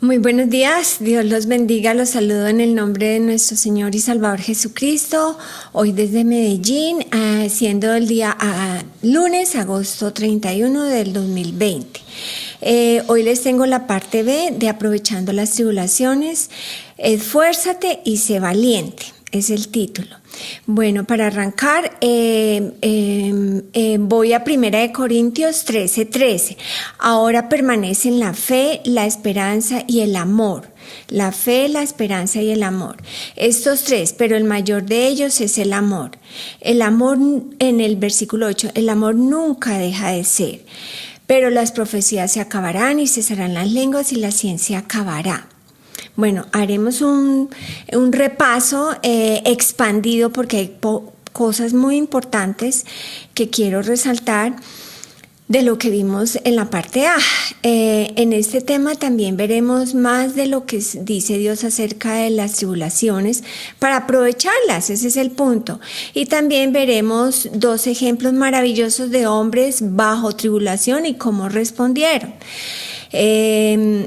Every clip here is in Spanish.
Muy buenos días, Dios los bendiga, los saludo en el nombre de nuestro Señor y Salvador Jesucristo, hoy desde Medellín, siendo el día lunes, agosto 31 del 2020. Hoy les tengo la parte B de Aprovechando las Tribulaciones, esfuérzate y sé valiente, es el título. Bueno, para arrancar, voy a 1 Corintios 13:13. Ahora permanecen la fe, la esperanza y el amor. La fe, la esperanza y el amor. Estos tres, pero el mayor de ellos es el amor. El amor, en el versículo 8, el amor nunca deja de ser. Pero las profecías se acabarán y cesarán las lenguas y la ciencia acabará. Bueno, haremos un repaso expandido porque hay cosas muy importantes que quiero resaltar de lo que vimos en la parte A. En este tema también veremos más de lo que dice Dios acerca de las tribulaciones para aprovecharlas, ese es el punto. Y también veremos dos ejemplos maravillosos de hombres bajo tribulación y cómo respondieron.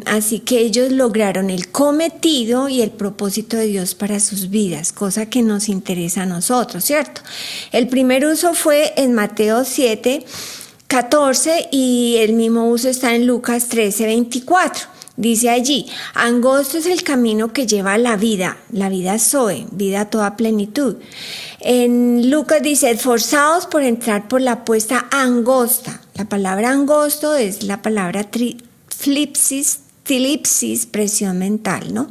Así que ellos lograron el cometido y el propósito de Dios para sus vidas, cosa que nos interesa a nosotros, ¿cierto? El primer uso fue en Mateo 7:14 y el mismo uso está en Lucas 13:24. Dice allí, angosto es el camino que lleva a la vida Zoe, vida a toda plenitud. En Lucas dice, esforzaos por entrar por la puerta angosta. La palabra angosto es la palabra tilipsis, presión mental, ¿no?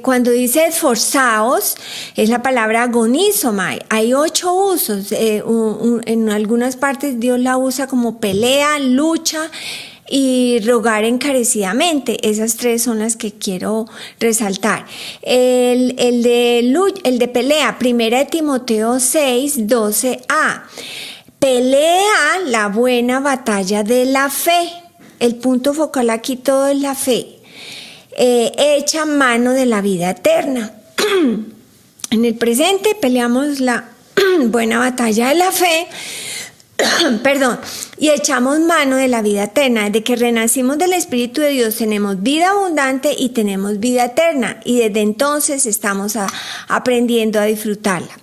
Cuando dice esforzaos, es la palabra agonizomai. Hay 8 usos. En algunas partes Dios la usa como pelea, lucha y rogar encarecidamente. Esas 3 son las que quiero resaltar. El de pelea, 1 Timoteo 6:12a. Pelea la buena batalla de la fe. El punto focal aquí todo es la fe. Echa mano de la vida eterna. En el presente peleamos la buena batalla de la fe, y echamos mano de la vida eterna. Desde que renacimos del Espíritu de Dios tenemos vida abundante y tenemos vida eterna, y desde entonces estamos aprendiendo a disfrutarla.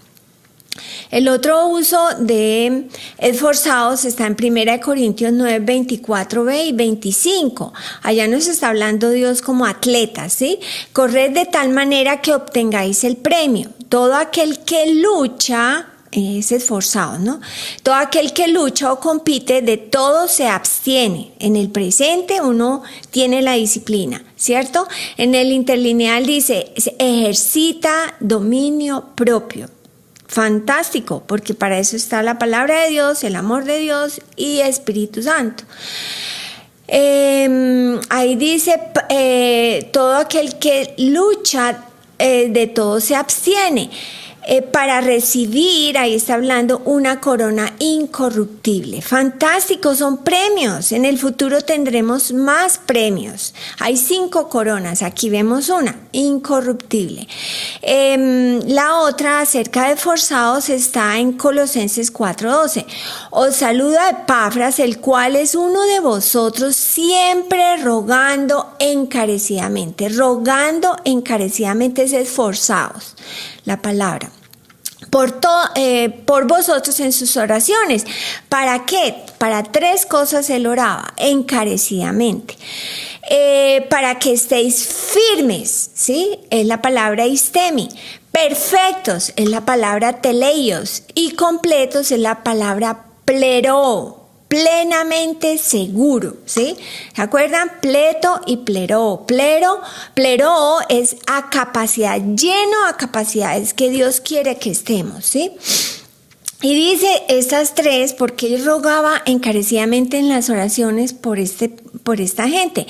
El otro uso de esforzados está en 1 Corintios 9:24b y 25. Allá nos está hablando Dios como atletas, ¿sí? Corred de tal manera que obtengáis el premio. Todo aquel que lucha es esforzado, ¿no? Todo aquel que lucha o compite, de todo se abstiene. En el presente uno tiene la disciplina, ¿cierto? En el interlineal dice, ejercita dominio propio. Fantástico, porque para eso está la palabra de Dios, el amor de Dios y Espíritu Santo. Ahí dice, todo aquel que lucha, de todo se abstiene. Para recibir, ahí está hablando, una corona incorruptible. Fantástico, son premios. En el futuro tendremos más premios. Hay 5 coronas, aquí vemos una, incorruptible. La otra, acerca de esforzados, está en Colosenses 4:12. Os saluda Epafras, el cual es uno de vosotros, siempre rogando encarecidamente. Rogando encarecidamente es esforzados, la palabra. Por vosotros en sus oraciones. ¿Para qué? Para 3 cosas él oraba, encarecidamente. Para que estéis firmes, ¿sí? Es la palabra istemi. Perfectos es la palabra teleios. Y completos es la palabra plero. Plenamente seguro, ¿sí? ¿Se acuerdan? Pleto y plero. Plero es a capacidad, lleno a capacidades que Dios quiere que estemos, ¿sí? Y dice estas 3 porque él rogaba encarecidamente en las oraciones por esta gente.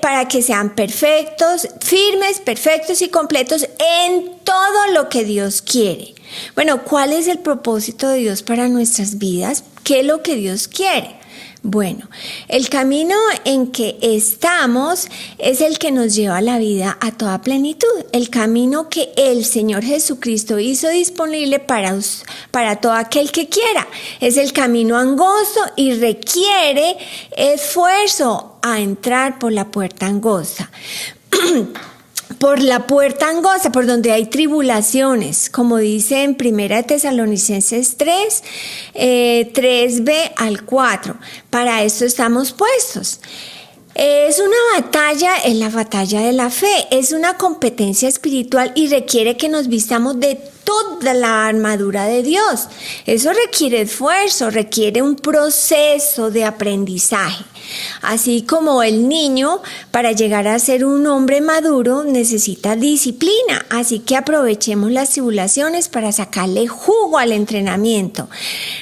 Para que sean perfectos, firmes, perfectos y completos en todo lo que Dios quiere. Bueno, ¿cuál es el propósito de Dios para nuestras vidas? ¿Qué es lo que Dios quiere? Bueno, el camino en que estamos es el que nos lleva a la vida a toda plenitud. El camino que el Señor Jesucristo hizo disponible para todo aquel que quiera. Es el camino angosto y requiere esfuerzo a entrar por la puerta angosta. Por la puerta angosta, por donde hay tribulaciones, como dice en 1 Tesalonicenses 3, 3b al 4. Para esto estamos puestos. Es una batalla, es la batalla de la fe, es una competencia espiritual y requiere que nos vistamos de toda la armadura de Dios. Eso requiere esfuerzo, requiere un proceso de aprendizaje. Así como el niño, para llegar a ser un hombre maduro, necesita disciplina. Así que aprovechemos las tribulaciones para sacarle jugo al entrenamiento.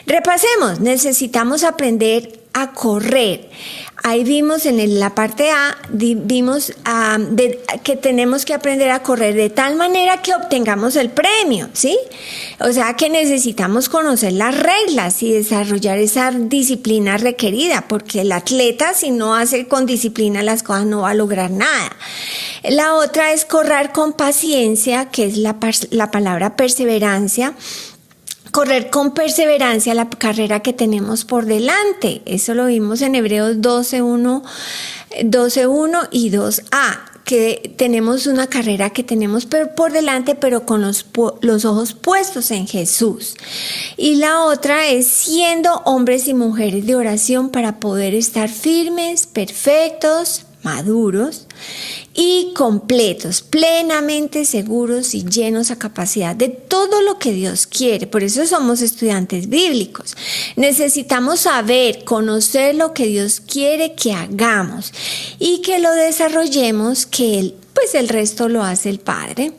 Repasemos, necesitamos aprender a correr. Ahí vimos en la parte A, vimos que tenemos que aprender a correr de tal manera que obtengamos el premio, ¿sí? O sea que necesitamos conocer las reglas y desarrollar esa disciplina requerida, porque el atleta, si no hace con disciplina las cosas, no va a lograr nada. La otra es correr con paciencia, que es la palabra perseverancia. Correr con perseverancia la carrera que tenemos por delante. Eso lo vimos en Hebreos 12:1 y 2a, que tenemos una carrera que tenemos por delante, pero con los ojos puestos en Jesús. Y la otra es siendo hombres y mujeres de oración para poder estar firmes, perfectos, maduros y completos, plenamente seguros y llenos a capacidad de todo lo que Dios quiere. Por eso somos estudiantes bíblicos. Necesitamos saber, conocer lo que Dios quiere que hagamos y que lo desarrollemos, que el resto lo hace el Padre.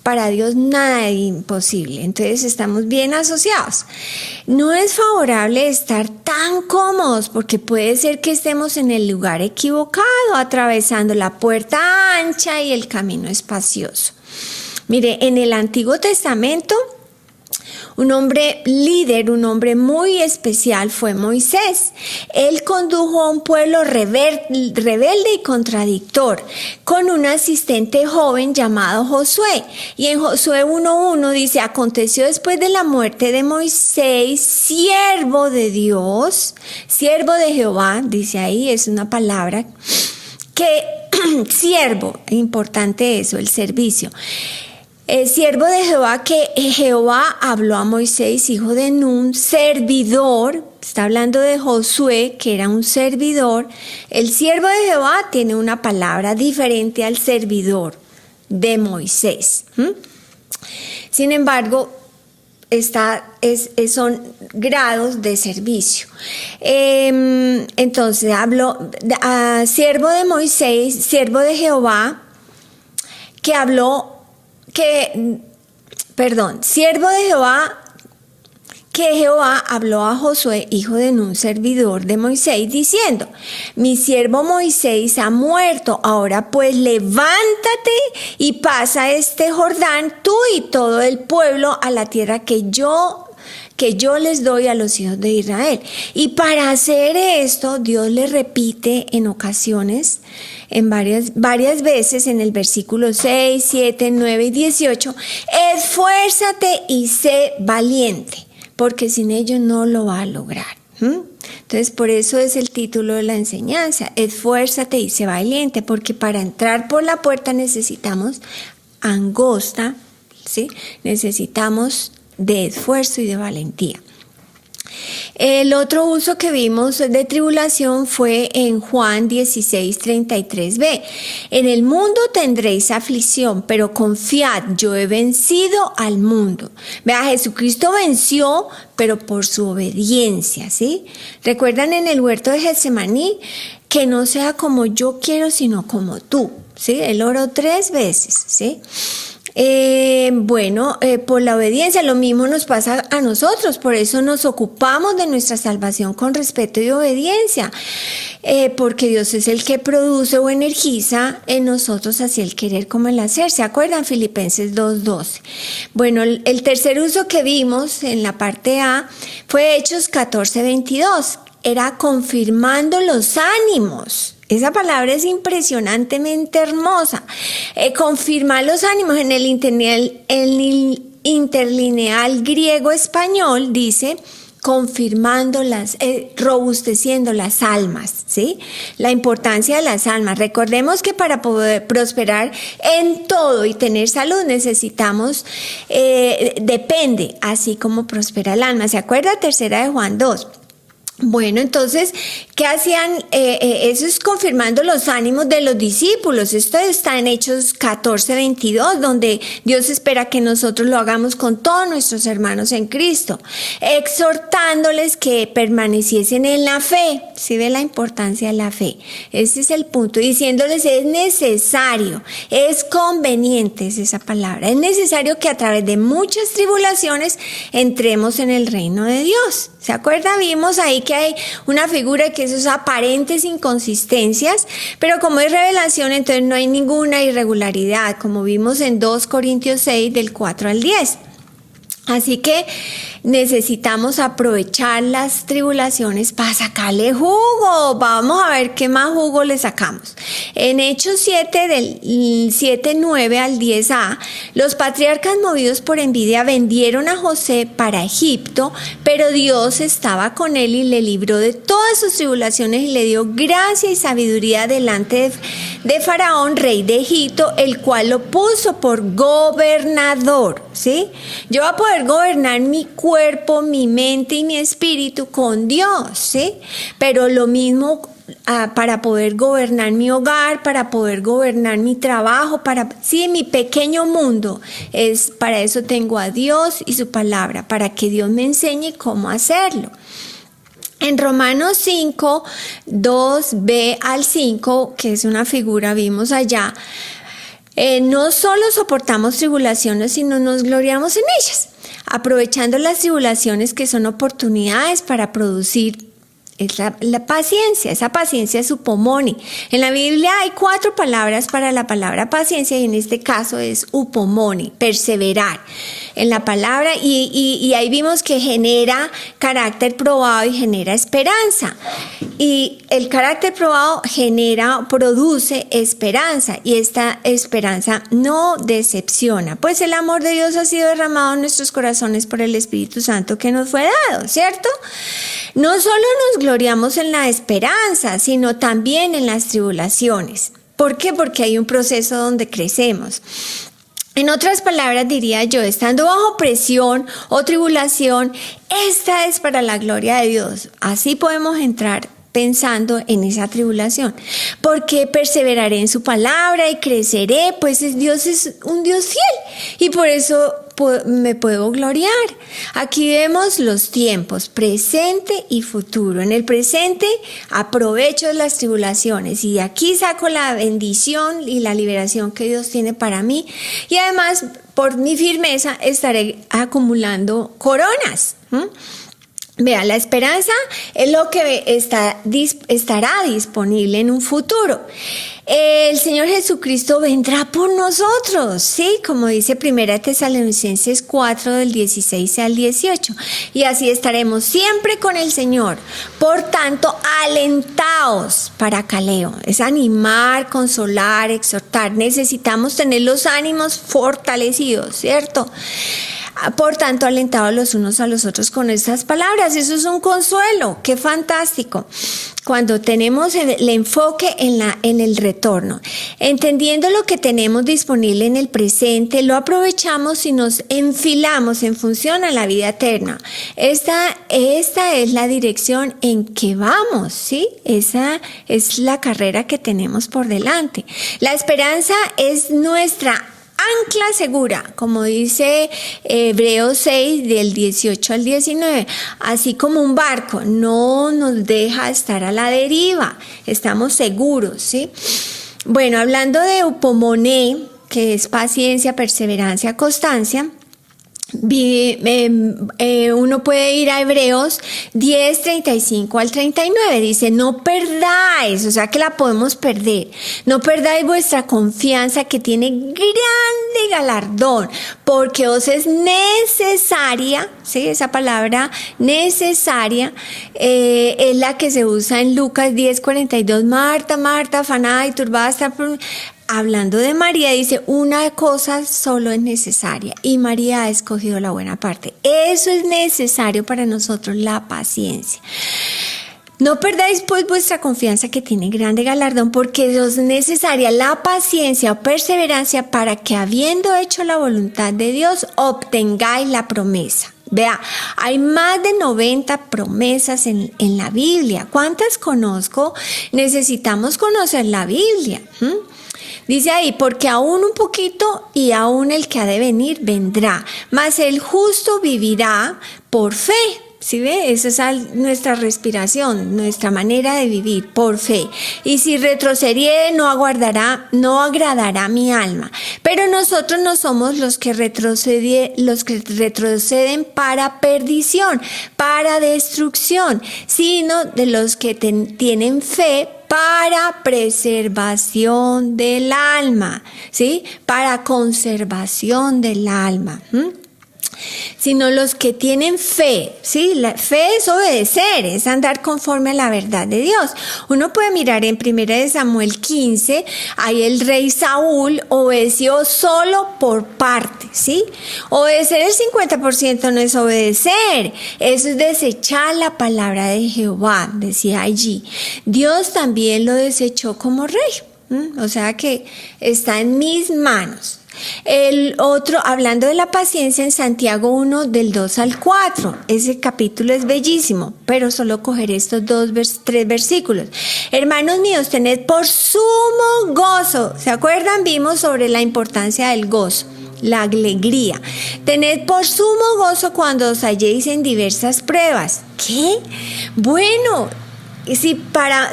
Para Dios nada es imposible, entonces estamos bien asociados. No es favorable estar tan cómodos porque puede ser que estemos en el lugar equivocado, atravesando la puerta ancha y el camino espacioso. Mire, en el Antiguo Testamento, un hombre líder, un hombre muy especial fue Moisés. Él condujo a un pueblo rebelde y contradictor con un asistente joven llamado Josué. Y en Josué 1:1 dice, aconteció después de la muerte de Moisés, siervo de Dios, siervo de Jehová, dice ahí, es una palabra, que siervo, importante eso, el servicio. El siervo de Jehová, que Jehová habló a Moisés, hijo de Nun, servidor. Está hablando de Josué, que era un servidor. El siervo de Jehová tiene una palabra diferente al servidor de Moisés. Sin embargo, son grados de servicio. Entonces hablo a siervo de Moisés, siervo de Jehová, siervo de Jehová, que Jehová habló a Josué, hijo de Nun, servidor de Moisés, diciendo, mi siervo Moisés ha muerto, ahora pues levántate y pasa este Jordán, tú y todo el pueblo, a la tierra que yo les doy a los hijos de Israel. Y para hacer esto, Dios le repite en ocasiones, en varias veces, en el versículo 6, 7, 9 y 18, esfuérzate y sé valiente, porque sin ello no lo va a lograr. Entonces, por eso es el título de la enseñanza, esfuérzate y sé valiente, porque para entrar por la puerta necesitamos angosta, ¿sí? Necesitamos de esfuerzo y de valentía. El otro uso que vimos de tribulación fue en Juan 16:33b. En el mundo tendréis aflicción, pero confiad, yo he vencido al mundo. Vea, Jesucristo venció, pero por su obediencia, ¿sí? ¿Recuerdan en el huerto de Getsemaní? Que no sea como yo quiero, sino como tú, ¿sí? Él oró 3 veces, ¿sí? Por la obediencia, lo mismo nos pasa a nosotros, por eso nos ocupamos de nuestra salvación con respeto y obediencia, porque Dios es el que produce o energiza en nosotros así el querer como el hacer. ¿Se acuerdan? Filipenses 2:12. Bueno, el tercer uso que vimos en la parte A fue Hechos 14:22. era confirmando los ánimos. Esa palabra es impresionantemente hermosa. Confirmar los ánimos en el interlineal griego-español dice confirmando robusteciendo las almas, ¿sí? La importancia de las almas. Recordemos que para poder prosperar en todo y tener salud necesitamos, depende, así como prospera el alma. ¿Se acuerda? Tercera de Juan 2. Bueno, entonces, ¿qué hacían? Eso es confirmando los ánimos de los discípulos. Esto está en Hechos 14:22, donde Dios espera que nosotros lo hagamos con todos nuestros hermanos en Cristo, exhortándoles que permaneciesen en la fe. ¿Sí ve la importancia de la fe? Ese es el punto. Diciéndoles es necesario, es conveniente, es esa palabra. Es necesario que a través de muchas tribulaciones entremos en el reino de Dios. ¿Se acuerda? Vimos ahí que hay una figura que esos aparentes inconsistencias, pero como es revelación, entonces no hay ninguna irregularidad, como vimos en 2 Corintios 6, del 4 al 10. Así que necesitamos aprovechar las tribulaciones para sacarle jugo. Vamos a ver qué más jugo le sacamos. En Hechos 7, del 7:9 al 10a, los patriarcas movidos por envidia vendieron a José para Egipto, pero Dios estaba con él y le libró de todas sus tribulaciones y le dio gracia y sabiduría delante de Faraón, rey de Egipto, el cual lo puso por gobernador, ¿sí? Yo voy a poder gobernar mi cuerpo, mi mente y mi espíritu con Dios, ¿sí? Pero lo mismo para poder gobernar mi hogar, para poder gobernar mi trabajo, mi pequeño mundo, para eso tengo a Dios y su palabra, para que Dios me enseñe cómo hacerlo. En Romanos 5, 2b al 5, que es una figura, vimos allá, no solo soportamos tribulaciones, sino nos gloriamos en ellas, aprovechando las tribulaciones que son oportunidades para producir la paciencia. Esa paciencia es upomoni. En la Biblia hay 4 palabras para la palabra paciencia y en este caso es upomoni, perseverar en la palabra, y ahí vimos que genera carácter probado y genera esperanza. Y el carácter probado produce esperanza, y esta esperanza no decepciona, pues el amor de Dios ha sido derramado en nuestros corazones por el Espíritu Santo que nos fue dado, ¿cierto? No solo nos gloriamos en la esperanza, sino también en las tribulaciones. ¿Por qué? Porque hay un proceso donde crecemos. En otras palabras, diría yo, estando bajo presión o tribulación, esta es para la gloria de Dios. Así podemos entrar pensando en esa tribulación, porque perseveraré en su palabra y creceré, pues Dios es un Dios fiel y por eso me puedo gloriar. Aquí vemos los tiempos, presente y futuro. En el presente aprovecho las tribulaciones y aquí saco la bendición y la liberación que Dios tiene para mí, y además por mi firmeza estaré acumulando coronas. Vea, la esperanza es lo que estará disponible en un futuro. El Señor Jesucristo vendrá por nosotros, ¿sí? Como dice 1 Tesalonicenses 4, del 16 al 18. Y así estaremos siempre con el Señor. Por tanto, alentaos, paracaleo. Es animar, consolar, exhortar. Necesitamos tener los ánimos fortalecidos, ¿cierto? Por tanto, alentados los unos a los otros con estas palabras. Eso es un consuelo. ¡Qué fantástico! Cuando tenemos el enfoque en el retorno, entendiendo lo que tenemos disponible en el presente, lo aprovechamos y nos enfilamos en función a la vida eterna. Esta es la dirección en que vamos, ¿sí? Esa es la carrera que tenemos por delante. La esperanza es nuestra ancla segura, como dice Hebreos 6, del 18 al 19, así como un barco no nos deja estar a la deriva, estamos seguros, ¿sí? Bueno, hablando de upomone, que es paciencia, perseverancia, constancia, Uno puede ir a Hebreos 10, 35 al 39. Dice, no perdáis, o sea que la podemos perder. No perdáis vuestra confianza que tiene grande galardón, porque os es necesaria, ¿sí? Esa palabra necesaria es la que se usa en Lucas 10, 42. Marta, Marta, afanada y turbada está hablando de María, dice, una cosa solo es necesaria y María ha escogido la buena parte. Eso es necesario para nosotros, la paciencia. No perdáis pues vuestra confianza que tiene grande galardón, porque os es necesaria la paciencia o perseverancia para que, habiendo hecho la voluntad de Dios, obtengáis la promesa. Vea, hay más de 90 promesas en la Biblia. ¿Cuántas conozco? Necesitamos conocer la Biblia. Dice ahí, porque aún un poquito y aún el que ha de venir vendrá, mas el justo vivirá por fe. ¿Sí ve? Esa es nuestra respiración, nuestra manera de vivir, por fe. Y si retrocediere, no agradará mi alma. Pero nosotros no somos los que retroceden para perdición, para destrucción, sino de los que tienen fe para preservación del alma, ¿sí? Para conservación del alma. Sino los que tienen fe, ¿sí? La fe es obedecer, es andar conforme a la verdad de Dios. Uno puede mirar en 1 Samuel 15, ahí el rey Saúl obedeció solo por parte, ¿sí? Obedecer el 50% no es obedecer, eso es desechar la palabra de Jehová, decía allí. Dios también lo desechó como rey, o sea que está en mis manos. El otro, hablando de la paciencia, en Santiago 1, del 2 al 4. Ese capítulo es bellísimo, pero solo cogeré estos tres versículos. Hermanos míos, tened por sumo gozo. ¿Se acuerdan? Vimos sobre la importancia del gozo, la alegría. Tened por sumo gozo cuando os halléis en diversas pruebas. ¿Qué? Bueno, si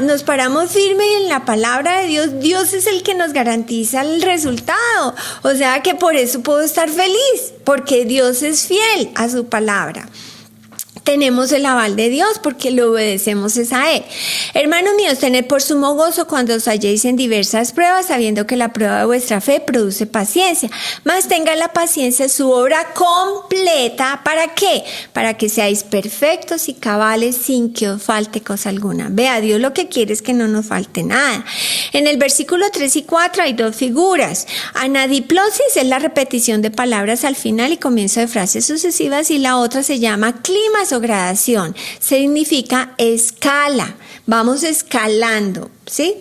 nos paramos firmes en la palabra de Dios, Dios es el que nos garantiza el resultado. O sea que por eso puedo estar feliz, porque Dios es fiel a su palabra. Tenemos el aval de Dios porque lo obedecemos a Él. Hermanos míos, tened por sumo gozo cuando os halléis en diversas pruebas, sabiendo que la prueba de vuestra fe produce paciencia. Mas tenga la paciencia su obra completa. ¿Para qué? Para que seáis perfectos y cabales sin que os falte cosa alguna. Vea, Dios lo que quiere es que no nos falte nada. En el versículo 3 y 4 hay dos figuras. Anadiplosis es la repetición de palabras al final y comienzo de frases sucesivas, y la otra se llama climas o gradación. Significa escala. Vamos escalando, ¿sí?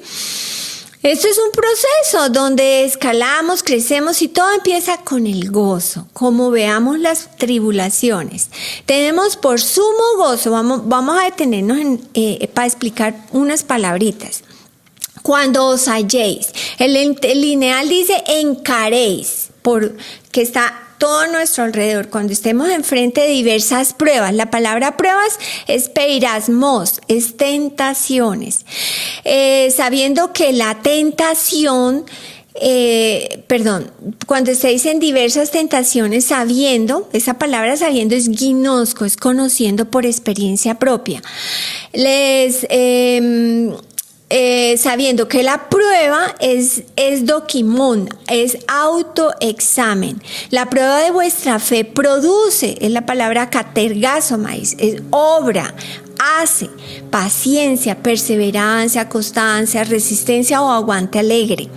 Esto es un proceso donde escalamos, crecemos y todo empieza con el gozo. Como veamos las tribulaciones. Tenemos por sumo gozo, vamos a detenernos para explicar unas palabritas. Cuando os halléis, el lineal dice encaréis, porque está todo a nuestro alrededor. Cuando estemos enfrente de diversas pruebas, la palabra pruebas es peirasmos, es tentaciones. Sabiendo que la tentación, cuando estéis en diversas tentaciones, sabiendo, esa palabra sabiendo es ginosco, es conociendo por experiencia propia. Sabiendo que la prueba es doquimón, es autoexamen. La prueba de vuestra fe produce, es la palabra katergasomais, es obra, hace, paciencia, perseverancia, constancia, resistencia o aguante alegre.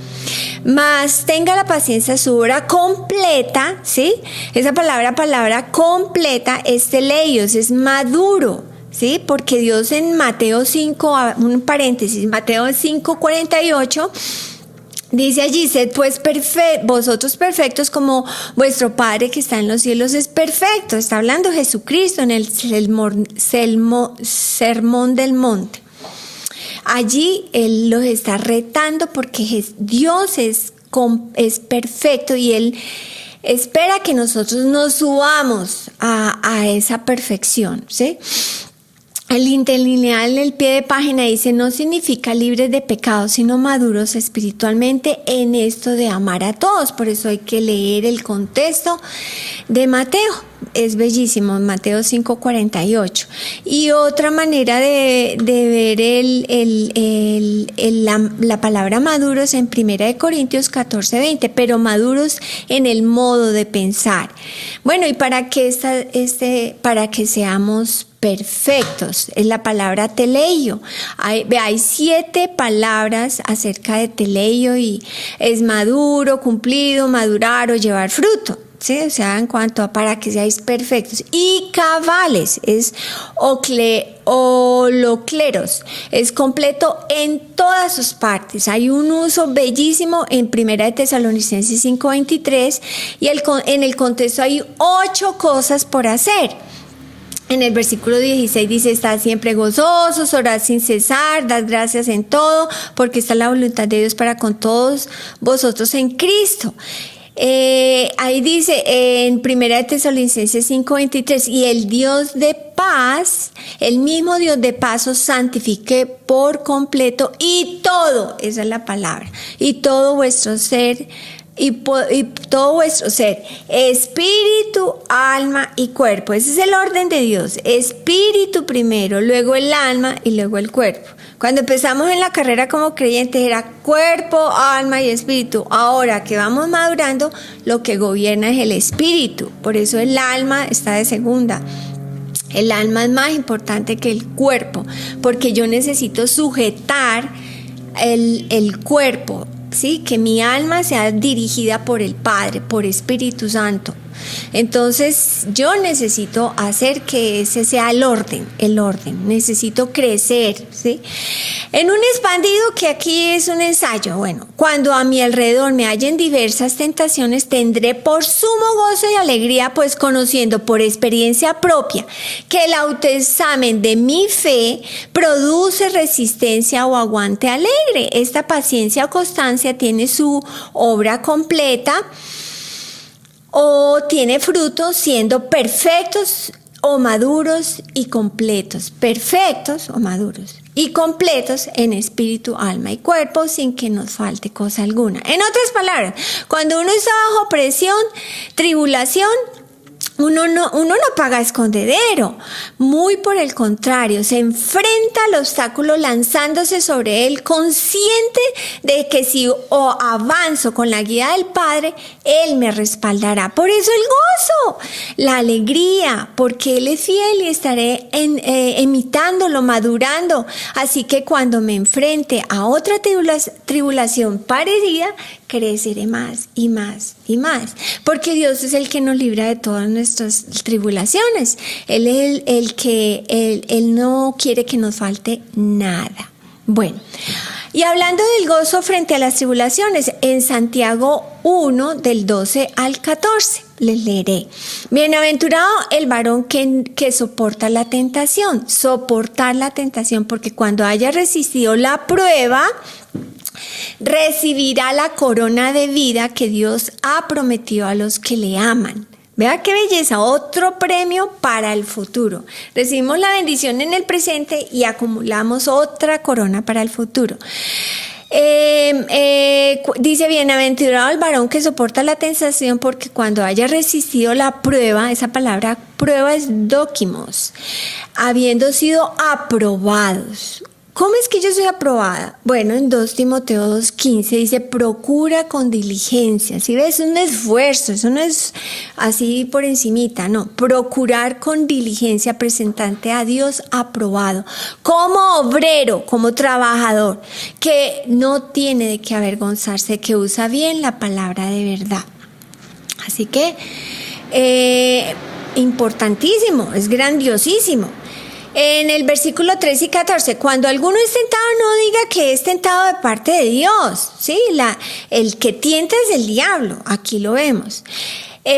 Mas tenga la paciencia su obra completa, ¿sí? Esa palabra completa es teleios, es maduro. ¿Sí? Porque Dios en Mateo 5, un paréntesis, Mateo 5:48, dice allí, sed pues vosotros perfectos como vuestro Padre que está en los cielos es perfecto. Está hablando Jesucristo en el Sermón del Monte. Allí Él los está retando porque Dios es perfecto y Él espera que nosotros nos subamos a esa perfección, ¿sí? El interlineal en el pie de página dice, no significa libres de pecado, sino maduros espiritualmente en esto de amar a todos. Por eso hay que leer el contexto de Mateo. Es bellísimo, Mateo 5:48. Y otra manera de ver la palabra maduros en 1 Corintios 14:20, pero maduros en el modo de pensar. Bueno, y para que seamos perfectos, es la palabra teleio. Hay 7 palabras acerca de teleio y es maduro, cumplido, madurar o llevar fruto. Sí, o sea, en cuanto a para que seáis perfectos y cabales, es holocleros, es completo en todas sus partes. Hay un uso bellísimo en 1 Tesalonicenses 5:23 y en el contexto hay 8 cosas por hacer. En el versículo 16 dice, estad siempre gozosos, orad sin cesar, dad gracias en todo, porque esta es la voluntad de Dios para con todos vosotros en Cristo. Ahí dice en 1 Tesalonicenses 5:23, y el Dios de paz, el mismo Dios de paz os santifique por completo y todo, esa es la palabra, y todo vuestro ser, espíritu, alma y cuerpo. Ese es el orden de Dios. Espíritu primero, luego el alma y luego el cuerpo. Cuando empezamos en la carrera como creyentes era cuerpo, alma y espíritu. Ahora que vamos madurando, lo que gobierna es el espíritu. Por eso el alma está de segunda. El alma es más importante que el cuerpo, porque yo necesito sujetar el cuerpo, ¿sí? Que mi alma sea dirigida por el Padre, por Espíritu Santo. Entonces yo necesito hacer que ese sea el orden, necesito crecer, ¿sí? En un expandido, que aquí es un ensayo, bueno, cuando a mi alrededor me hallen diversas tentaciones, tendré por sumo gozo y alegría, pues conociendo por experiencia propia que el autoexamen de mi fe produce resistencia o aguante alegre. Esta paciencia o constancia tiene su obra completa o tiene fruto siendo perfectos o maduros y completos, perfectos o maduros y completos en espíritu, alma y cuerpo, sin que nos falte cosa alguna. En otras palabras, cuando uno está bajo presión, tribulación, uno no paga escondedero, muy por el contrario, se enfrenta al obstáculo lanzándose sobre él, consciente de que si avanzo con la guía del Padre, Él me respaldará. Por eso el gozo, la alegría, porque Él es fiel y estaré imitándolo, madurando. Así que cuando me enfrente a otra tribulación parecida, creceré más y más y más, porque Dios es el que nos libra de todas nuestras tribulaciones. Él es Él no quiere que nos falte nada. Bueno, y hablando del gozo frente a las tribulaciones, en Santiago 1, del 12 al 14, les leeré. Bienaventurado el varón que soporta la tentación, soportar la tentación, porque cuando haya resistido la prueba, recibirá la corona de vida que Dios ha prometido a los que le aman. Vea qué belleza, otro premio para el futuro. Recibimos la bendición en el presente y acumulamos otra corona para el futuro. Dice, bienaventurado el varón que soporta la tentación, porque cuando haya resistido la prueba, esa palabra prueba es dóquimos, habiendo sido aprobados. ¿Cómo es que yo soy aprobada? Bueno, en 2 Timoteo 2:15 dice, procura con diligencia. ¿Sí ves? Es un esfuerzo, eso no es así por encimita, no. Procurar con diligencia, presentarte a Dios aprobado, como obrero, como trabajador, que no tiene de qué avergonzarse, que usa bien la palabra de verdad. Así que, importantísimo, es grandiosísimo. En el versículo 13 y 14, cuando alguno es tentado, no diga que es tentado de parte de Dios, ¿sí? El que tienta es el diablo, aquí lo vemos,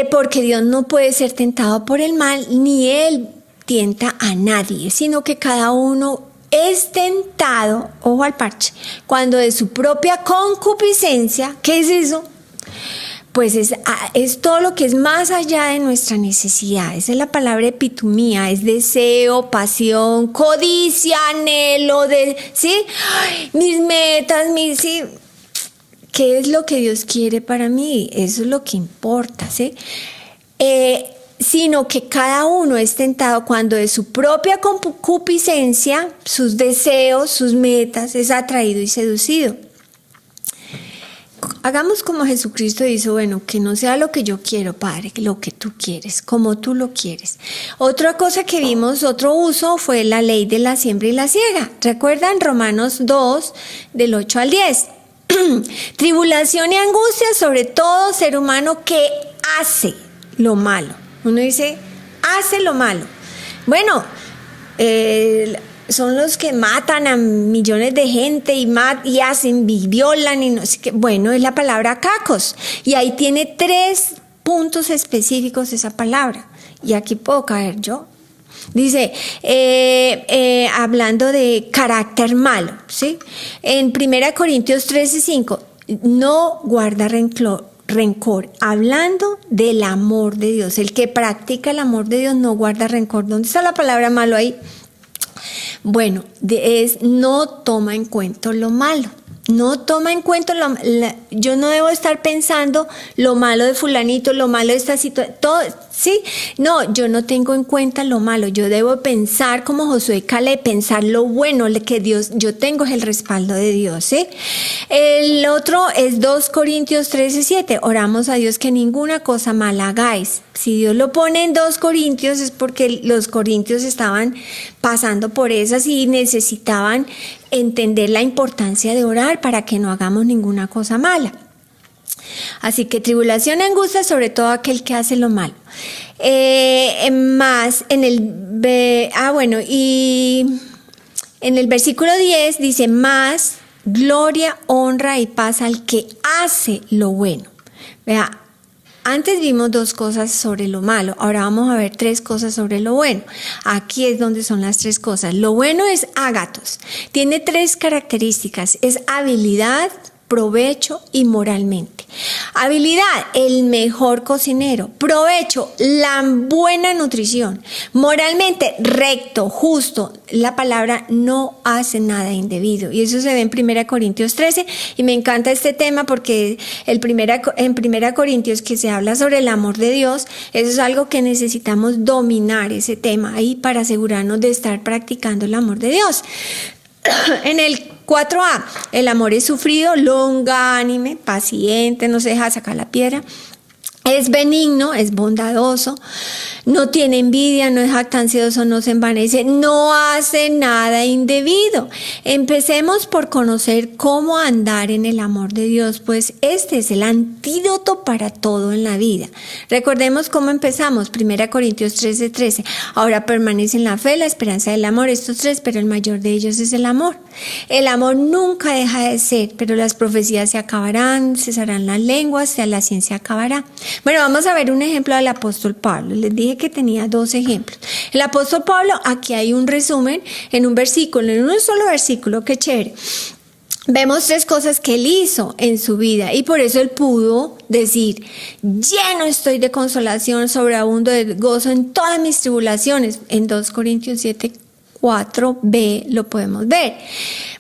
porque Dios no puede ser tentado por el mal, ni Él tienta a nadie, sino que cada uno es tentado, ojo al parche, cuando de su propia concupiscencia, ¿qué es eso? pues es todo lo que es más allá de nuestra necesidad. Esa es la palabra epitumía, es deseo, pasión, codicia, anhelo, ¿sí? Ay, mis metas, ¿sí? ¿Qué es lo que Dios quiere para mí? Eso es lo que importa, ¿sí? Sino que cada uno es tentado cuando de su propia concupiscencia, sus deseos, sus metas, es atraído y seducido. Hagamos como Jesucristo dice, bueno, que no sea lo que yo quiero, Padre, lo que tú quieres, como tú lo quieres. Otra cosa que vimos, otro uso, fue la ley de la siembra y la siega. ¿Recuerdan Romanos 2, del 8 al 10? Tribulación y angustia sobre todo ser humano que hace lo malo. Uno dice, hace lo malo. Bueno, son los que matan a millones de gente y hacen, y violan y no sé qué. Bueno, es la palabra cacos. Y ahí tiene 3 puntos específicos esa palabra. Y aquí puedo caer yo. Dice, hablando de carácter malo, ¿sí? En 1 Corintios 13:5, no guarda rencor, hablando del amor de Dios. El que practica el amor de Dios no guarda rencor. ¿Dónde está la palabra malo ahí? Bueno, no toma en cuenta lo malo. No toma en cuenta, yo no debo estar pensando lo malo de fulanito, lo malo de esta situación, todo, ¿sí? No, yo no tengo en cuenta lo malo, yo debo pensar como Josué y Caleb, pensar lo bueno, que Dios, yo tengo el respaldo de Dios, ¿sí? El otro es 2 Corintios 13:7, oramos a Dios que ninguna cosa mala hagáis. Si Dios lo pone en 2 Corintios es porque los corintios estaban pasando por esas y necesitaban entender la importancia de orar para que no hagamos ninguna cosa mala. Así que tribulación y angustia sobre todo aquel que hace lo malo. Más en y en el versículo 10 dice, más gloria, honra y paz al que hace lo bueno. Vea, antes vimos 2 cosas sobre lo malo, ahora vamos a ver 3 cosas sobre lo bueno. Aquí es donde son las 3 cosas. Lo bueno es ágatos, tiene 3 características, es habilidad, provecho y moralmente. Habilidad, el mejor cocinero. Provecho, la buena nutrición. Moralmente, recto, justo. La palabra no hace nada indebido. Y eso se ve en 1 Corintios 13. Y me encanta este tema porque en 1 Corintios que se habla sobre el amor de Dios, eso es algo que necesitamos dominar ese tema ahí para asegurarnos de estar practicando el amor de Dios. En el 4a, el amor es sufrido, longánime, paciente, no se deja sacar la piedra, es benigno, es bondadoso, no tiene envidia, no es jactancioso, no se envanece, no hace nada indebido. Empecemos por conocer cómo andar en el amor de Dios, pues este es el antídoto para todo en la vida. Recordemos cómo empezamos, 1 Corintios 13:13. Ahora permanecen la fe, la esperanza y el amor, estos 3, pero el mayor de ellos es el amor. El amor nunca deja de ser, pero las profecías se acabarán, cesarán las lenguas, la ciencia acabará. Bueno, vamos a ver un ejemplo del apóstol Pablo. Les dije que tenía 2 ejemplos. El apóstol Pablo, aquí hay un resumen en un versículo, en un solo versículo, qué chévere. Vemos 3 cosas que él hizo en su vida y por eso él pudo decir, lleno estoy de consolación, sobreabundo de gozo en todas mis tribulaciones. En 2 Corintios 7:4b lo podemos ver.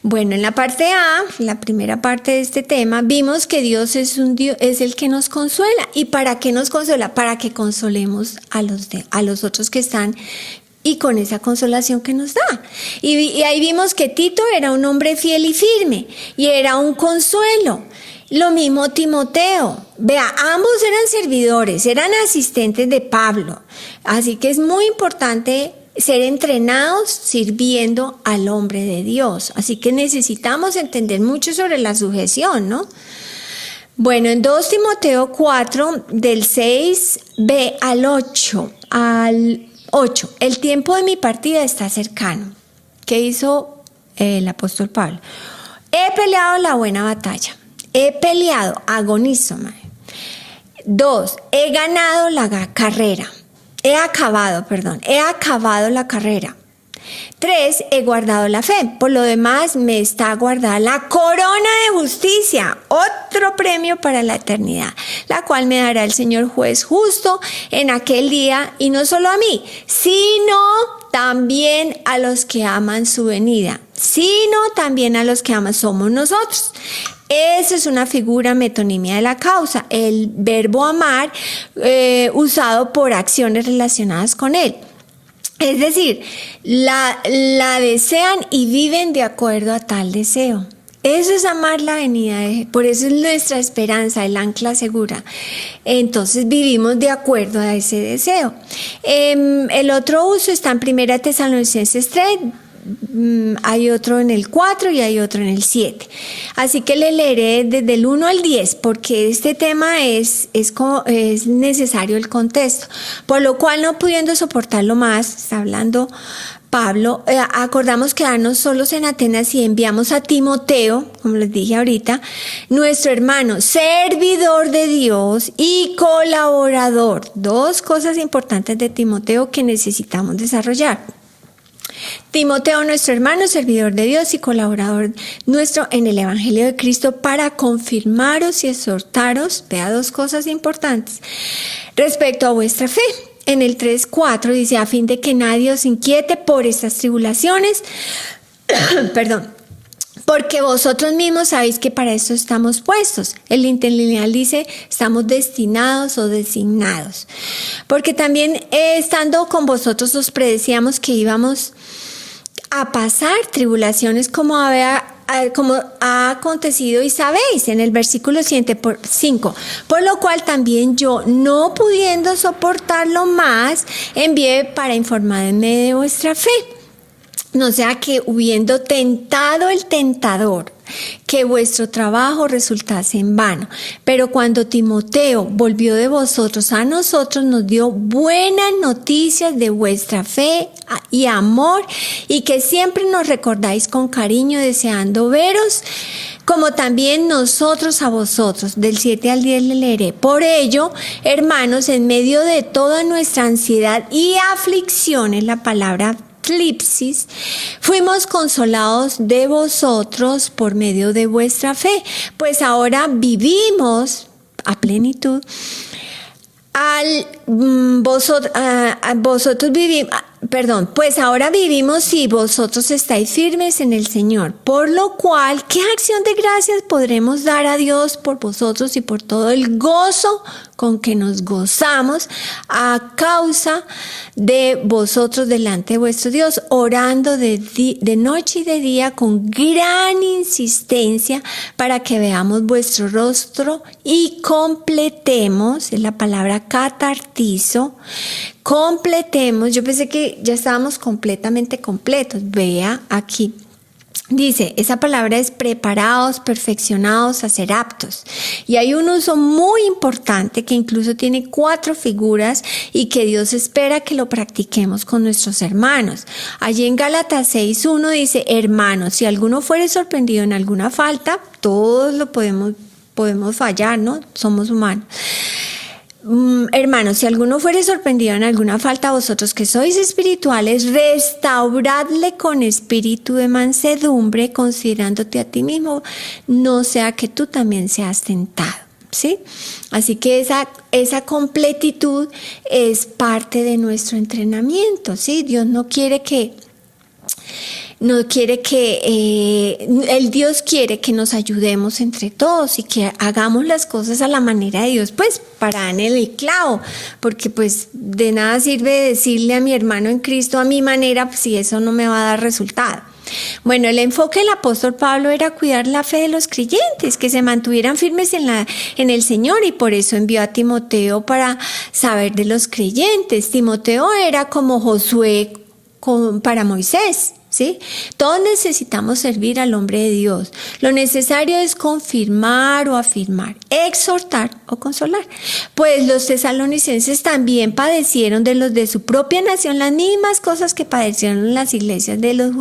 Bueno, en la parte A, la primera parte de este tema, vimos que Dios es el que nos consuela. ¿Y para qué nos consuela? Para que consolemos a los otros que están y con esa consolación que nos da. Y ahí vimos que Tito era un hombre fiel y firme y era un consuelo. Lo mismo Timoteo. Vea, ambos eran servidores, eran asistentes de Pablo. Así que es muy importante ser entrenados sirviendo al hombre de Dios. Así que necesitamos entender mucho sobre la sujeción, ¿no? Bueno, en 2 Timoteo 4, del 6b al 8, el tiempo de mi partida está cercano. ¿Qué hizo el apóstol Pablo? He peleado la buena batalla. He peleado, agonizo. 2, he ganado la carrera. He acabado la carrera. 3, he guardado la fe. Por lo demás, me está guardada la corona de justicia, otro premio para la eternidad, la cual me dará el Señor juez justo en aquel día, y no solo a mí, sino también a los que aman su venida, sino también a los que aman, somos nosotros. Esa es una figura metonimia de la causa, el verbo amar usado por acciones relacionadas con él. Es decir, la desean y viven de acuerdo a tal deseo. Eso es amar la venida, por eso es nuestra esperanza, el ancla segura. Entonces vivimos de acuerdo a ese deseo. El otro uso está en 1 Tesalonicenses 3, hay otro en el 4 y hay otro en el 7. Así que le leeré desde el 1 al 10 porque este tema es necesario el contexto. Por lo cual, no pudiendo soportarlo más, está hablando Pablo, acordamos quedarnos solos en Atenas y enviamos a Timoteo, como les dije ahorita, nuestro hermano, servidor de Dios y colaborador. 2 cosas importantes de Timoteo que necesitamos desarrollar. Timoteo, nuestro hermano, servidor de Dios y colaborador nuestro en el Evangelio de Cristo, para confirmaros y exhortaros, vea 2 cosas importantes, respecto a vuestra fe. En el 3:4 dice, a fin de que nadie os inquiete por estas tribulaciones, perdón, porque vosotros mismos sabéis que para esto estamos puestos. El interlineal dice, estamos destinados o designados. Porque también estando con vosotros os predecíamos que íbamos a pasar tribulaciones como ha acontecido y sabéis, en el versículo 5, por lo cual también yo, no pudiendo soportarlo más, envié para informarme de vuestra fe. No sea que, hubiendo tentado el tentador, que vuestro trabajo resultase en vano. Pero cuando Timoteo volvió de vosotros a nosotros, nos dio buenas noticias de vuestra fe y amor, y que siempre nos recordáis con cariño, deseando veros, como también nosotros a vosotros. Del 7 al 10 le leeré. Por ello, hermanos, en medio de toda nuestra ansiedad y aflicciones, la palabra eclipsis, fuimos consolados de vosotros por medio de vuestra fe, pues ahora vivimos a plenitud. Pues ahora vivimos si vosotros estáis firmes en el Señor, por lo cual, ¿qué acción de gracias podremos dar a Dios por vosotros y por todo el gozo con que nos gozamos a causa de vosotros delante de vuestro Dios, orando de noche y de día con gran insistencia para que veamos vuestro rostro y completemos, es la palabra catartizo, completemos. Yo pensé que ya estábamos completamente completos. Vea aquí. Dice, esa palabra es preparados, perfeccionados, a ser aptos. Y hay un uso muy importante que incluso tiene 4 figuras y que Dios espera que lo practiquemos con nuestros hermanos. Allí en Gálatas 6:1 dice, hermanos, si alguno fuere sorprendido en alguna falta, todos lo podemos fallar, ¿no? Somos humanos. Hermanos, si alguno fuere sorprendido en alguna falta, vosotros que sois espirituales, restauradle con espíritu de mansedumbre, considerándote a ti mismo, no sea que tú también seas tentado, ¿sí? Así que esa completitud es parte de nuestro entrenamiento, ¿sí? Dios Dios quiere que nos ayudemos entre todos y que hagamos las cosas a la manera de Dios, pues para dar en el clavo, porque pues de nada sirve decirle a mi hermano en Cristo a mi manera, pues, si eso no me va a dar resultado. Bueno, el enfoque del apóstol Pablo era cuidar la fe de los creyentes, que se mantuvieran firmes en el Señor, y por eso envió a Timoteo para saber de los creyentes. Timoteo era como Josué para Moisés, ¿sí? Todos necesitamos servir al hombre de Dios. Lo necesario es confirmar o afirmar, exhortar o consolar. Pues los tesalonicenses también padecieron de los de su propia nación las mismas cosas que padecieron las iglesias de los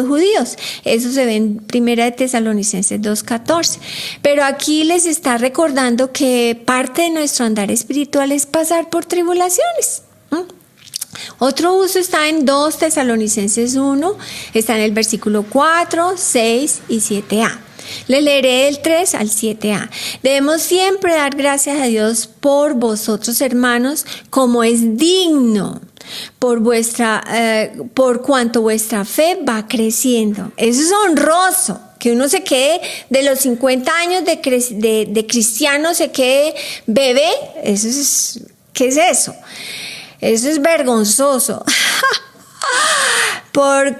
judíos. Eso se ve en 1 Tesalonicenses 2:14. Pero aquí les está recordando que parte de nuestro andar espiritual es pasar por tribulaciones. Otro uso está en 2 Tesalonicenses 1, está en el versículo 4, 6 y 7a. Le leeré del 3 al 7a. Debemos siempre dar gracias a Dios por vosotros, hermanos, como es digno, por cuanto vuestra fe va creciendo. Eso es honroso. Que uno se quede de los 50 años de cristiano, se quede bebé. Eso es, ¿qué es eso? Eso es vergonzoso.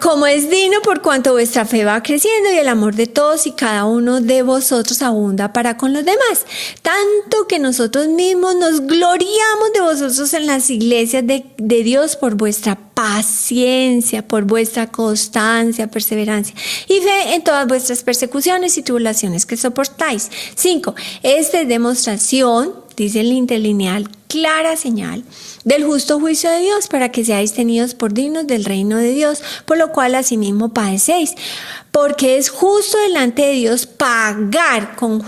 Como es digno, por cuanto vuestra fe va creciendo y el amor de todos y cada uno de vosotros abunda para con los demás. Tanto que nosotros mismos nos gloriamos de vosotros en las iglesias de Dios por vuestra paciencia, por vuestra constancia, perseverancia y fe en todas vuestras persecuciones y tribulaciones que soportáis. 5. Esta es demostración, dice el interlineal, clara señal del justo juicio de Dios, para que seáis tenidos por dignos del reino de Dios, por lo cual asimismo padecéis. Porque es justo delante de Dios pagar con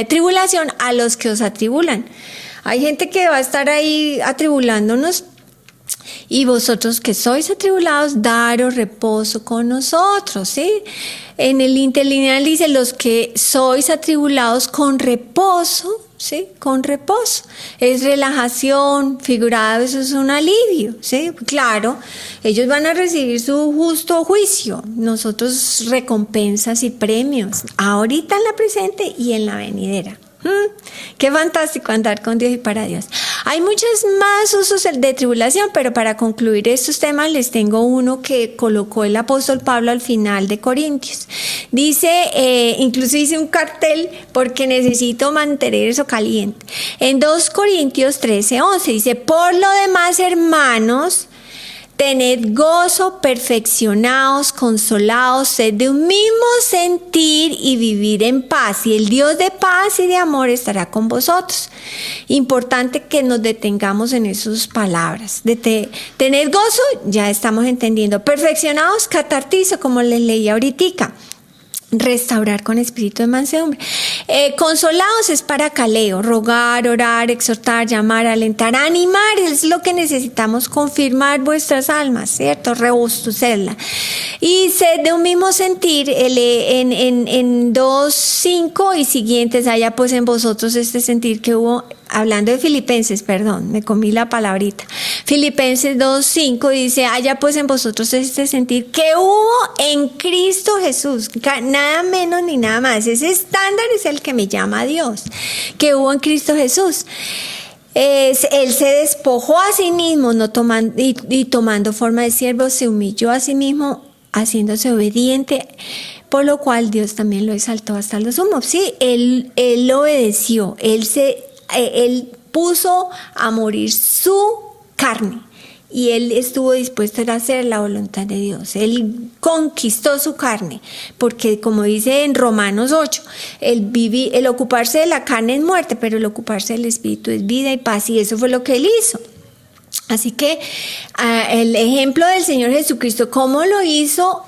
tribulación a los que os atribulan. Hay gente que va a estar ahí atribulándonos. Y vosotros que sois atribulados, daros reposo con nosotros, ¿sí? En el interlineal dice, los que sois atribulados con reposo, ¿sí? Con reposo. Es relajación, figurado, eso es un alivio, ¿sí? Claro, ellos van a recibir su justo juicio, nosotros recompensas y premios, ahorita en la presente y en la venidera. Qué fantástico andar con Dios y para Dios. Hay muchos más usos de tribulación, pero para concluir estos temas les tengo uno que colocó el apóstol Pablo al final de Corintios. Dice, incluso hice un cartel porque necesito mantener eso caliente. En 2 Corintios 13:11 dice, por lo demás, hermanos, tened gozo, perfeccionaos, consolaos, sed de un mismo sentir y vivir en paz. Y el Dios de paz y de amor estará con vosotros. Importante que nos detengamos en esas palabras. Tened gozo, ya estamos entendiendo. Perfeccionaos, catartizo, como les leí ahorita. Restaurar con espíritu de mansedumbre. Consolados es para caleo, rogar, orar, exhortar, llamar, alentar, animar, es lo que necesitamos, confirmar vuestras almas, ¿cierto? Robustecerla. Y sed de un mismo sentir, en 2:5 y siguientes, haya pues en vosotros este sentir que hubo, hablando de Filipenses, perdón, me comí la palabrita. Filipenses 2:5 dice, haya pues en vosotros este sentir que hubo en Cristo Jesús, nada menos ni nada más. Ese estándar es el que me llama a Dios, que hubo en Cristo Jesús. Él se despojó a sí mismo, tomando forma de siervo, se humilló a sí mismo, haciéndose obediente, por lo cual Dios también lo exaltó hasta lo sumo. Sí, él obedeció, él puso a morir su carne y él estuvo dispuesto a hacer la voluntad de Dios. Él conquistó su carne, porque como dice en Romanos 8, el ocuparse de la carne es muerte, pero el ocuparse del espíritu es vida y paz, y eso fue lo que él hizo. Así que el ejemplo del Señor Jesucristo, ¿cómo lo hizo?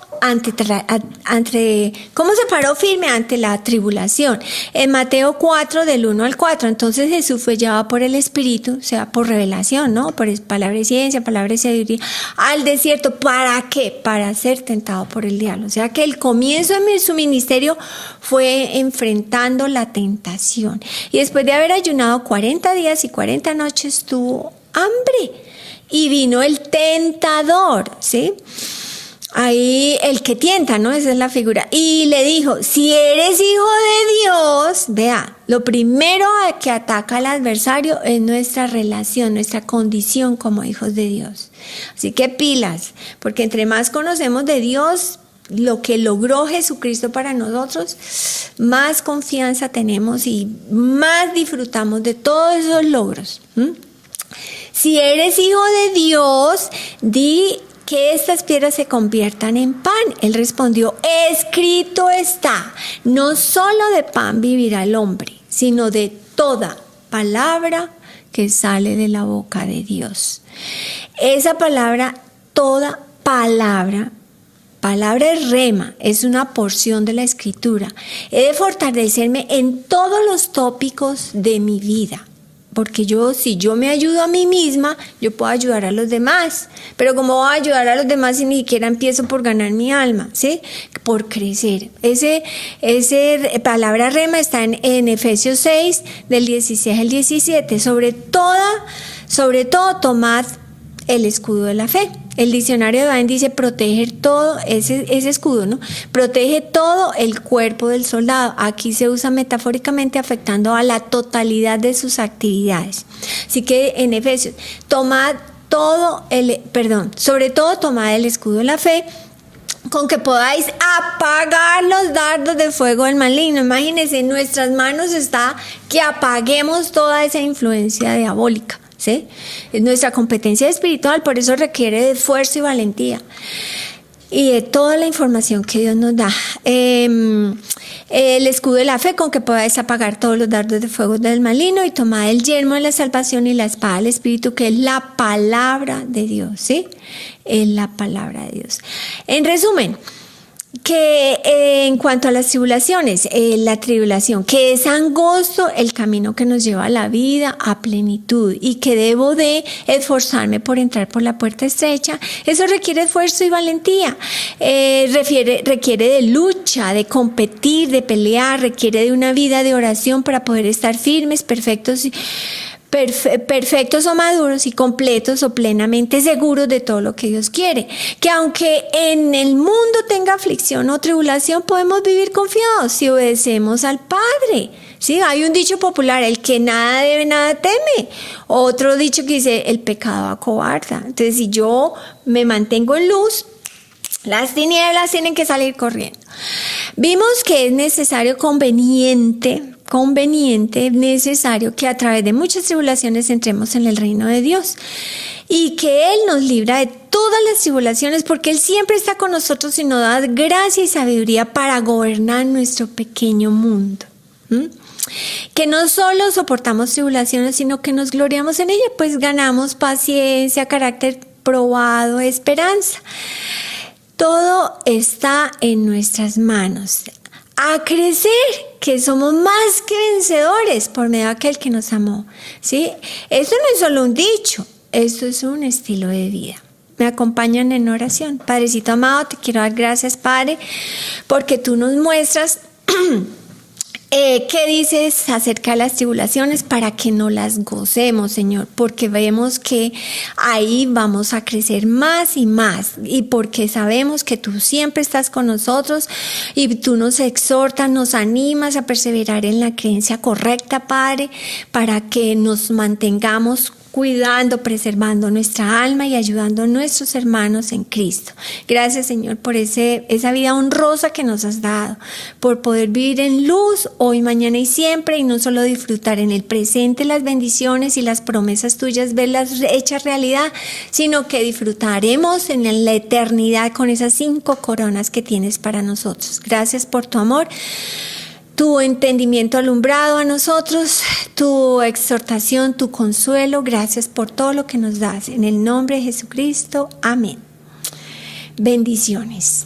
¿Cómo se paró firme ante la tribulación? En Mateo 4, del 1 al 4, entonces Jesús fue llevado por el Espíritu, o sea, por revelación, ¿no? Por palabra de ciencia, palabra de sabiduría, al desierto. ¿Para qué? Para ser tentado por el diablo. O sea, que el comienzo de su ministerio fue enfrentando la tentación. Y después de haber ayunado 40 días y 40 noches, tuvo hambre. Y vino el tentador, ¿sí? Ahí el que tienta, ¿no? Esa es la figura. Y le dijo, si eres hijo de Dios, vea, lo primero que ataca al adversario es nuestra relación, nuestra condición como hijos de Dios. Así que pilas, porque entre más conocemos de Dios, lo que logró Jesucristo para nosotros, más confianza tenemos y más disfrutamos de todos esos logros. Si eres hijo de Dios, di que estas piedras se conviertan en pan. Él respondió, escrito está, no solo de pan vivirá el hombre, sino de toda palabra que sale de la boca de Dios. Esa palabra, toda palabra es rema, es una porción de la escritura. He de fortalecerme en todos los tópicos de mi vida. porque si yo me ayudo a mí misma, yo puedo ayudar a los demás. Pero ¿cómo voy a ayudar a los demás si ni siquiera empiezo por ganar mi alma? ¿Sí? Por crecer. Ese palabra rema está en Efesios 6, del 16 al 17. Sobre todo, tomad el escudo de la fe. El diccionario de Bain dice proteger todo, ese escudo, ¿no? Protege todo el cuerpo del soldado. Aquí se usa metafóricamente afectando a la totalidad de sus actividades. Así que en Efesios, sobre todo tomad el escudo de la fe, con que podáis apagar los dardos de fuego del maligno. Imagínense, en nuestras manos está que apaguemos toda esa influencia diabólica. ¿Sí? Es nuestra competencia espiritual, por eso requiere de esfuerzo y valentía y de toda la información que Dios nos da. El escudo de la fe, con que podáis apagar todos los dardos de fuego del maligno, y tomad el yelmo de la salvación y la espada del Espíritu, que es la palabra de Dios. ¿Sí? Es la palabra de Dios. En resumen, que en cuanto a las tribulaciones, la tribulación, que es angosto el camino que nos lleva a la vida, a plenitud, y que debo de esforzarme por entrar por la puerta estrecha, eso requiere esfuerzo y valentía, requiere de lucha, de competir, de pelear, requiere de una vida de oración para poder estar firmes, perfectos o maduros y completos o plenamente seguros de todo lo que Dios quiere. Que aunque en el mundo tenga aflicción o tribulación, podemos vivir confiados si obedecemos al Padre. ¿Sí? Hay un dicho popular: el que nada debe, nada teme. Otro dicho que dice: el pecado acobarda. Entonces, si yo me mantengo en luz, las tinieblas tienen que salir corriendo. Vimos que es necesario, necesario que a través de muchas tribulaciones entremos en el reino de Dios, y que Él nos libra de todas las tribulaciones, porque Él siempre está con nosotros y nos da gracia y sabiduría para gobernar nuestro pequeño mundo. Que no solo soportamos tribulaciones, sino que nos gloriamos en ella, pues ganamos paciencia, carácter probado, esperanza. Todo está en nuestras manos. A crecer, que somos más que vencedores por medio de aquel que nos amó. ¿Sí? Esto no es solo un dicho, esto es un estilo de vida. Me acompañan en oración. Padrecito amado, te quiero dar gracias, Padre, porque tú nos muestras qué dices acerca de las tribulaciones para que no las gocemos, Señor, porque vemos que ahí vamos a crecer más y más, y porque sabemos que tú siempre estás con nosotros y tú nos exhortas, nos animas a perseverar en la creencia correcta, Padre, para que nos mantengamos cuidando, preservando nuestra alma y ayudando a nuestros hermanos en Cristo. Gracias, Señor, por esa vida honrosa que nos has dado, por poder vivir en luz hoy, mañana y siempre, y no solo disfrutar en el presente las bendiciones y las promesas tuyas, verlas hechas realidad, sino que disfrutaremos en la eternidad con esas 5 coronas que tienes para nosotros. Gracias por tu amor, tu entendimiento alumbrado a nosotros, tu exhortación, tu consuelo. Gracias por todo lo que nos das. En el nombre de Jesucristo. Amén. Bendiciones.